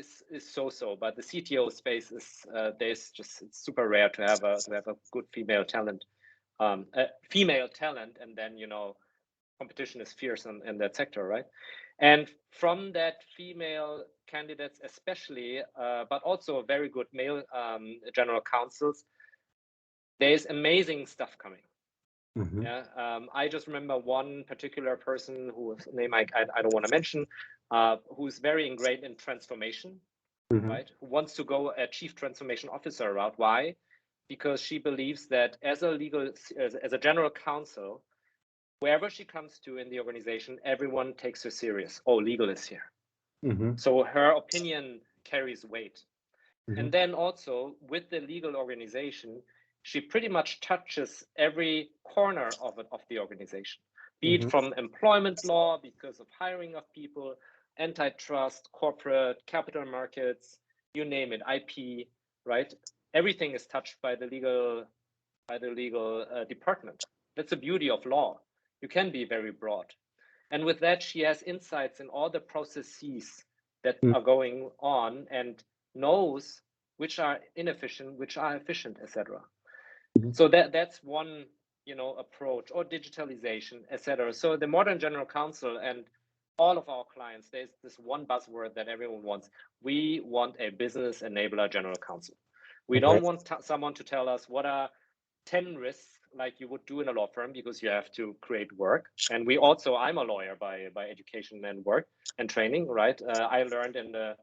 so-so, but the CTO space is it's super rare to have a good female talent, and then competition is fierce in that sector, right? And from that female candidates especially, but also very good male general counsels, there's amazing stuff coming. I just remember one particular person whose name I don't want to mention, who's very ingrained in transformation, right? Who wants to go a chief transformation officer route. Why? Because she believes that as a general counsel, wherever she comes to in the organization, everyone takes her serious. Oh, legal is here. So her opinion carries weight. And then also with the legal organization, she pretty much touches every corner of the organization, be it from employment law, because of hiring of people, antitrust, corporate, capital markets, you name it, IP, right? Everything is touched by the legal department. That's the beauty of law. You can be very broad. And with that, she has insights in all the processes that are going on and knows which are inefficient, which are efficient, etc. So that's one, approach, or digitalization, etc. So the modern general counsel and all of our clients, there's this one buzzword that everyone wants. We want a business enabler general counsel. We don't want someone to tell us what are 10 risks like you would do in a law firm, because you have to create work. And I'm a lawyer by education and work and training, right? I learned in the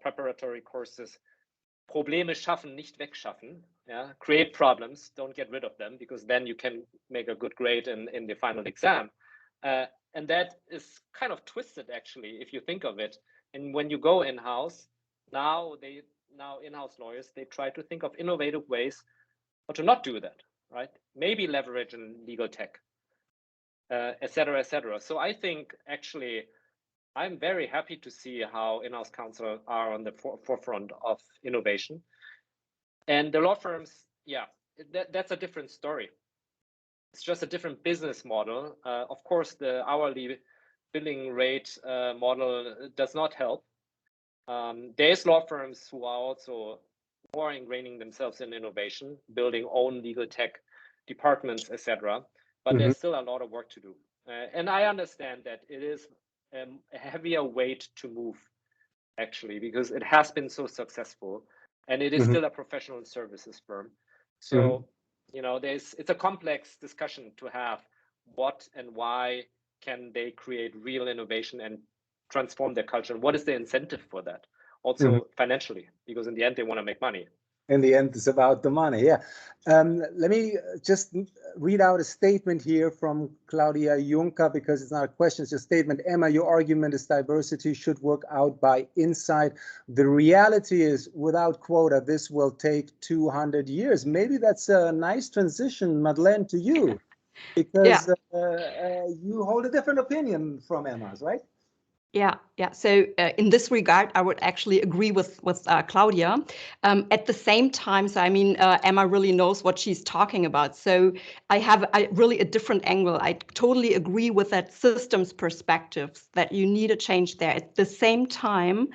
preparatory courses, Probleme schaffen, nicht wegschaffen. Yeah? Create problems, don't get rid of them, because then you can make a good grade in the final exam. And that is kind of twisted, actually, if you think of it. And when you go in-house, now in-house lawyers, they try to think of innovative ways how to not do that, right? Maybe leverage in legal tech, et cetera, et cetera. So I think, actually, I'm very happy to see how in-house counsel are on the forefront of innovation. And the law firms, that's a different story. It's just a different business model. Of course, the hourly billing rate model does not help. There's law firms who are also more ingraining themselves in innovation, building own legal tech departments, etc. But there's still a lot of work to do. And I understand that it is a heavier weight to move, actually, because it has been so successful, and it is still a professional services firm. So, it's a complex discussion to have. What and why can they create real innovation and transform their culture? And what is the incentive for that? Also financially, because in the end, they want to make money. in the end, it's about the money. Yeah. Let me just read out a statement here from Claudia Juncker, because it's not a question, it's a statement. Emma, your argument is diversity should work out by inside. The reality is, without quota, this will take 200 years. Maybe that's a nice transition, Madeleine, to you, because you hold a different opinion from Emma's, right? Yeah. So in this regard, I would actually agree with Claudia. At the same time, so I mean, Emma really knows what she's talking about. So I have really a different angle. I totally agree with that systems perspective that you need a change there. At the same time,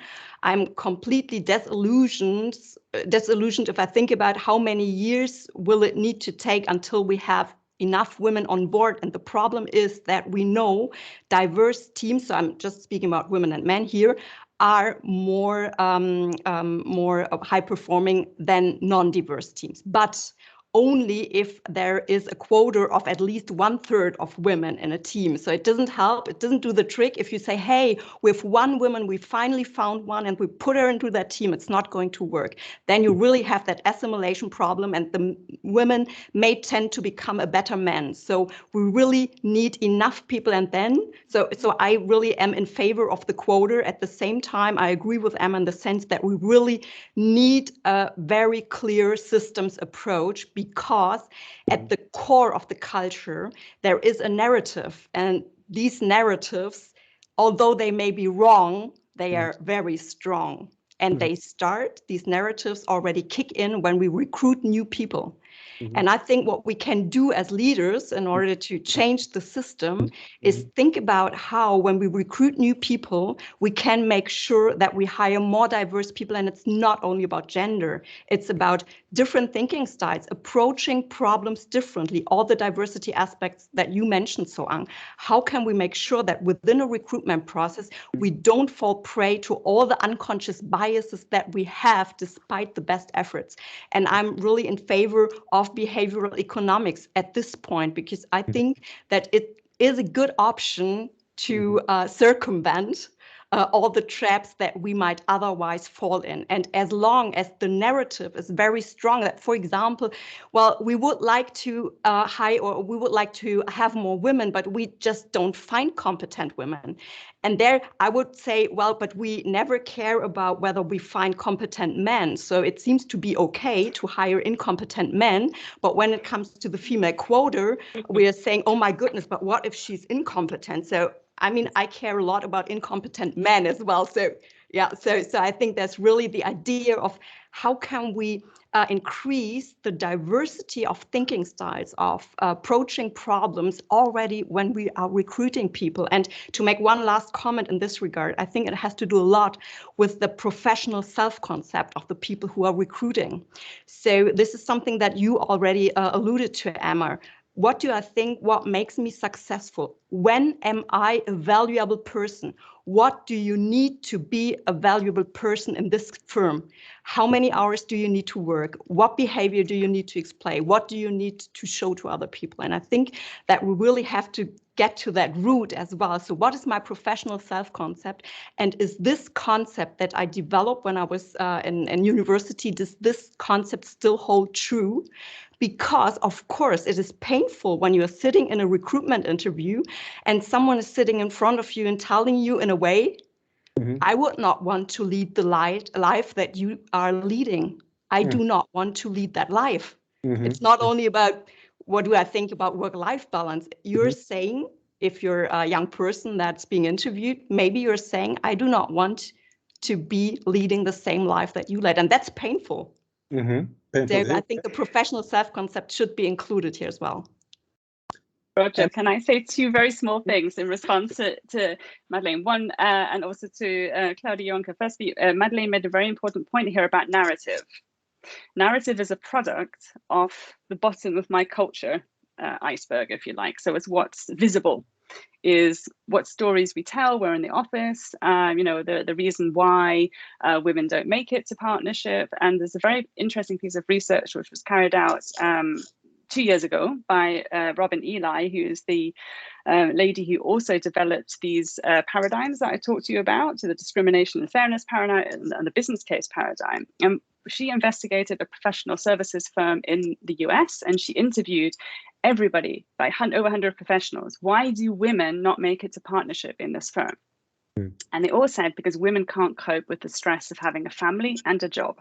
I'm completely disillusioned if I think about how many years will it need to take until we have enough women on board. And the problem is that we know diverse teams, so I'm just speaking about women and men here, are more high performing than non-diverse teams. But only if there is a quota of at least 1/3 of women in a team. So it doesn't help, it doesn't do the trick if you say, hey, with one woman, we finally found one and we put her into that team, it's not going to work. Then you really have that assimilation problem, and the women may tend to become a better man. So we really need enough people. And then, so I really am in favor of the quota. At the same time, I agree with Emma in the sense that we really need a very clear systems approach, because at the core of the culture, there is a narrative. And these narratives, although they may be wrong, they are very strong. And these narratives already kick in when we recruit new people. And I think what we can do as leaders in order to change the system is think about how, when we recruit new people, we can make sure that we hire more diverse people. And it's not only about gender, it's about different thinking styles, approaching problems differently, all the diversity aspects that you mentioned, Soang. How can we make sure that within a recruitment process, we don't fall prey to all the unconscious biases that we have despite the best efforts? And I'm really in favor of behavioral economics at this point, because I think that it is a good option to circumvent all the traps that we might otherwise fall in. And as long as the narrative is very strong that, for example, well, we would like to hire, or we would like to have more women, but we just don't find competent women. And there I would say, well, but we never care about whether we find competent men. So it seems to be okay to hire incompetent men. But when it comes to the female quota, we are saying, oh my goodness, but what if she's incompetent? So I mean, I care a lot about incompetent men as well. So yeah, so I think that's really the idea of how can we increase the diversity of thinking styles, of approaching problems already when we are recruiting people. And to make one last comment in this regard, I think it has to do a lot with the professional self-concept of the people who are recruiting. So this is something that you already alluded to, Emma. What do I think? What makes me successful? When am I a valuable person? What do you need to be a valuable person in this firm? How many hours do you need to work? What behavior do you need to display? What do you need to show to other people? And I think that we really have to get to that root as well. So what is my professional self-concept? And is this concept that I developed when I was in university, does this concept still hold true? Because, of course, it is painful when you're sitting in a recruitment interview and someone is sitting in front of you and telling you in a way, I would not want to lead the life that you are leading. I do not want to lead that life. It's not only about what do I think about work-life balance. You're saying, if you're a young person that's being interviewed, maybe you're saying, I do not want to be leading the same life that you led. And that's painful. So I think the professional self-concept should be included here as well. Roger, can I say two very small things in response to Madeleine? One, and also to Claudia Juncker. Firstly, Madeleine made a very important point here about narrative. Narrative is a product of the bottom of my culture iceberg, if you like. So it's what's visible, is what stories we tell. We're in the office, the reason why women don't make it to partnership. And there's a very interesting piece of research which was carried out 2 years ago by Robin Ely, who is the lady who also developed these paradigms that I talked to you about, so the discrimination and fairness paradigm and the business case paradigm. And she investigated a professional services firm in the US, and she interviewed everybody, by over 100 professionals. Why do women not make it to partnership in this firm? And they all said because women can't cope with the stress of having a family and a job.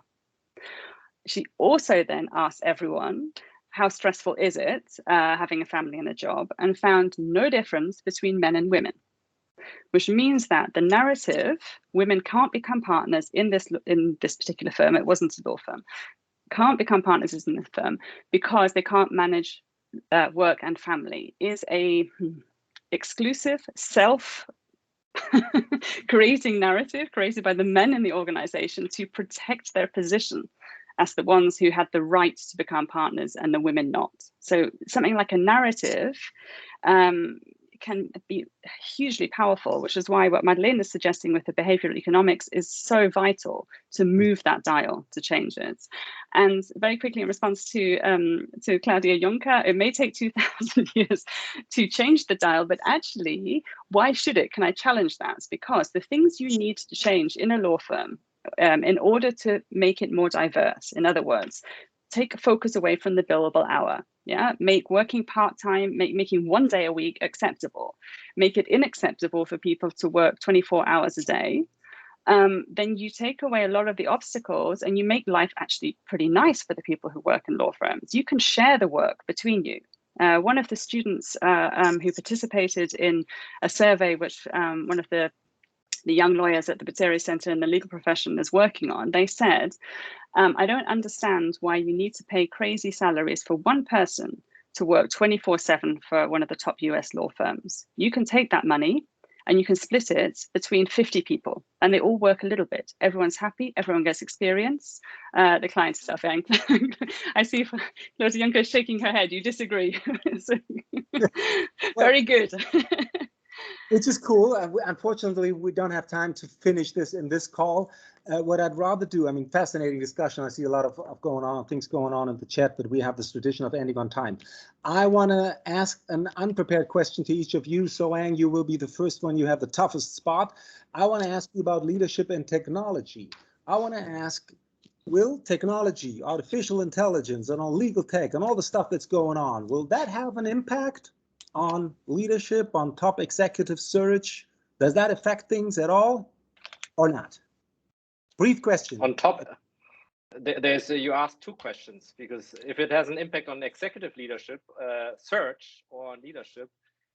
She also then asked everyone, how stressful is it having a family and a job, and found no difference between men and women, which means that the narrative, women can't become partners in this particular firm, it wasn't a law firm, can't become partners in this firm because they can't manage work and family, is a exclusive creating narrative created by the men in the organization to protect their position as the ones who had the right to become partners and the women not. So something like a narrative can be hugely powerful, which is why what Madeleine is suggesting with the behavioral economics is so vital to move that dial, to change it. And very quickly, in response to Claudia Juncker, it may take 2,000 years to change the dial, but actually, why should it? Can I challenge that? Because the things you need to change in a law firm in order to make it more diverse, in other words, take a focus away from the billable hour. Yeah, make working part-time, making 1 day a week acceptable, make it unacceptable for people to work 24 hours a day. Then you take away a lot of the obstacles and you make life actually pretty nice for the people who work in law firms. You can share the work between you. One of the students who participated in a survey which one of the young lawyers at the Bucerius Center in the legal profession is working on, they said, I don't understand why you need to pay crazy salaries for one person to work 24/7 for one of the top US law firms. You can take that money and you can split it between 50 people and they all work a little bit. Everyone's happy, everyone gets experience. The clients are suffering. I see Claudia Juncker shaking her head. You disagree. So, very good. Which is cool. Unfortunately, we don't have time to finish this in this call. What I'd rather do, I mean, fascinating discussion. I see a lot of things going on in the chat, but we have this tradition of ending on time. I want to ask an unprepared question to each of you. So, Ang, you will be the first one. You have the toughest spot. I want to ask you about leadership and technology. I want to ask, will technology, artificial intelligence, and all legal tech, and all the stuff that's going on, will that have an impact on leadership, on top executive search? Does that affect things at all or not? Brief question. On top, you asked two questions, because if it has an impact on executive leadership, search or leadership,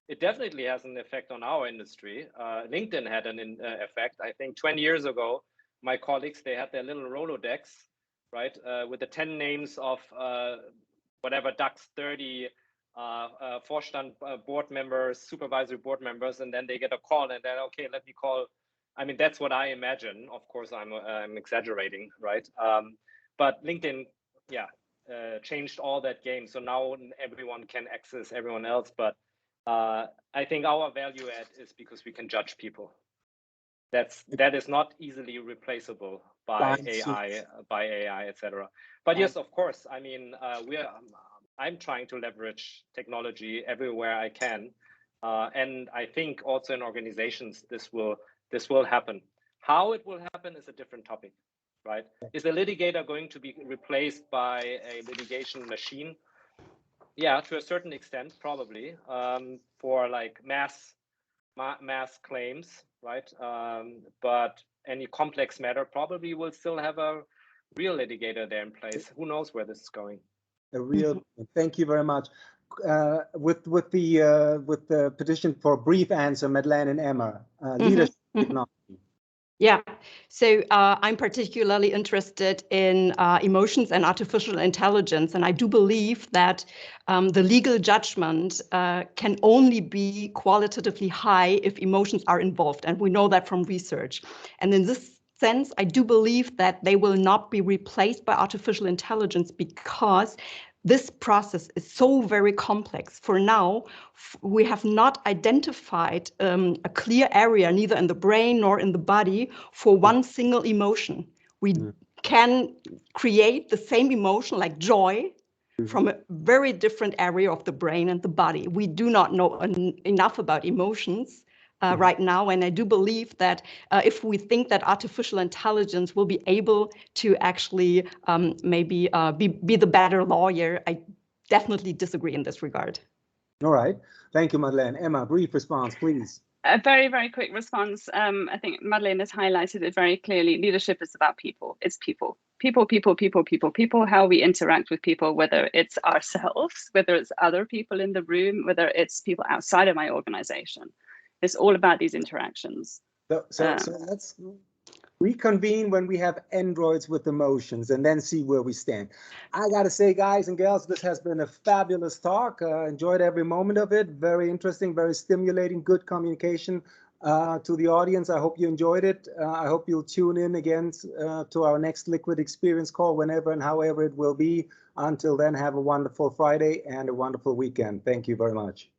it definitely has an effect on our industry. LinkedIn had an effect. I think 20 years ago, my colleagues, they had their little Rolodex, right, with the 10 names of whatever DAX 30 Vorstand board members, supervisory board members, and then they get a call and then, okay, let me call. I mean, that's what I imagine. Of course, I'm exaggerating, right? But LinkedIn, yeah, changed all that game. So now everyone can access everyone else. But I think our value add is because we can judge people. That is not easily replaceable by AI, etc. But yes, of course. I mean, I'm trying to leverage technology everywhere I can, and I think also in organizations this will happen. How it will happen is a different topic, right? Is the litigator going to be replaced by a litigation machine? Yeah, to a certain extent, probably, for like mass claims, right? But any complex matter probably will still have a real litigator there in place. Who knows where this is going? Thank you very much. With the petition for brief answer, Madeleine and Emma, leadership technology. Yeah, so I'm particularly interested in emotions and artificial intelligence, and I do believe that the legal judgment can only be qualitatively high if emotions are involved, and we know that from research. And in this sense, I do believe that they will not be replaced by artificial intelligence because this process is so very complex. For now, we have not identified a clear area, neither in the brain nor in the body, for one single emotion. We can create the same emotion, like joy, from a very different area of the brain and the body. We do not know enough about emotions right now. And I do believe that if we think that artificial intelligence will be able to actually maybe be the better lawyer, I definitely disagree in this regard. All right. Thank you, Madeleine. Emma, brief response, please. A very, very quick response. I think Madeleine has highlighted it very clearly. Leadership is about people. It's people. People, how we interact with people, whether it's ourselves, whether it's other people in the room, whether it's people outside of my organization. It's all about these interactions. So let's reconvene when we have androids with emotions and then see where we stand. I got to say, guys and girls, this has been a fabulous talk. Enjoyed every moment of it. Very interesting, very stimulating, good communication to the audience. I hope you enjoyed it. I hope you'll tune in again to our next Liquid Experience call whenever and however it will be. Until then, have a wonderful Friday and a wonderful weekend. Thank you very much.